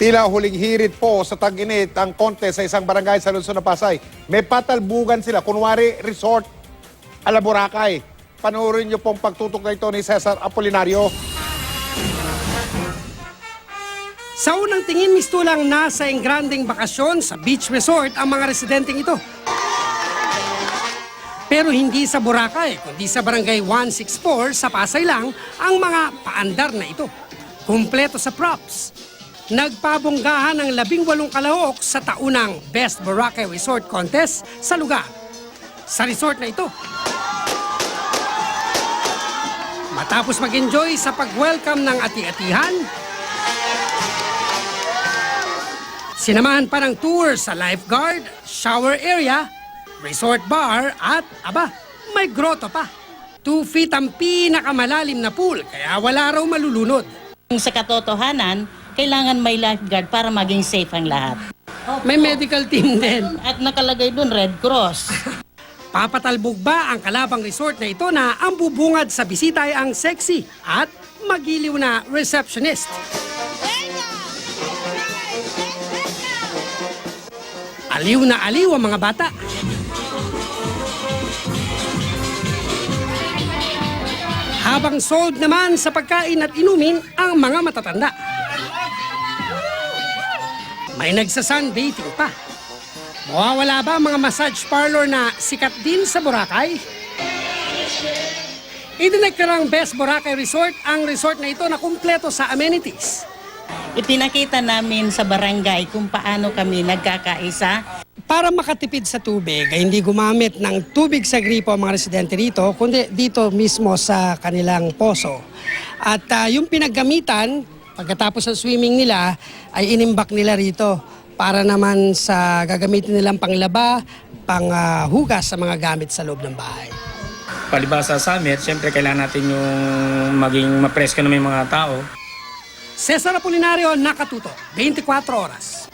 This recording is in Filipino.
Tila huling hirit po sa tag-init ang contest sa isang barangay sa Luzon na Pasay. May patalbugan sila, kunwari resort ala Boracay. Panoorin niyo pong pagtutok na ito ni Cesar Apolinario. Sa unang tingin, mistulang nasa engranding bakasyon sa beach resort ang mga residenteng ito. Pero hindi sa Boracay, kundi sa barangay 164 sa Pasay lang ang mga paandar na ito. Kumpleto sa props. Nagpabonggahan ng 18 kalahok sa taunang Best Boracay Resort Contest sa lugar. Sa resort na ito, matapos mag-enjoy sa pag-welcome ng ati-atihan, sinamahan pa ng tour sa lifeguard, shower area, resort bar at, may grotto pa. 2 feet ang pinakamalalim na pool kaya wala raw malulunod. Sa katotohanan, kailangan may lifeguard para maging safe ang lahat. May medical team din. At nakalagay doon Red Cross. Papatalbog ba ang kalabang resort na ito na ang bubungad sa bisita ay ang sexy at magiliw na receptionist? Aliw na aliw ang mga bata. Habang sold naman sa pagkain at inumin ang mga matatanda. May nagsa-sunbathing pa. Mawawala ba ang mga massage parlor na sikat din sa Boracay? Idineklarang Best Boracay Resort ang resort na ito na kumpleto sa amenities. Ipinakita namin sa barangay kung paano kami nagkakaisa. Para makatipid sa tubig, ay hindi gumamit ng tubig sa gripo ang mga residente rito, kundi dito mismo sa kanilang poso. At yung pinaggamitan, pagkatapos ng swimming nila, ay inimbak nila rito para naman sa gagamitin nilang panglaba, panghugas sa mga gamit sa loob ng bahay. Palibasa sa summer, siyempre kailangan natin yung maging mapresko na may mga tao. Cesar Apolinario, Nakatuto, 24 Oras.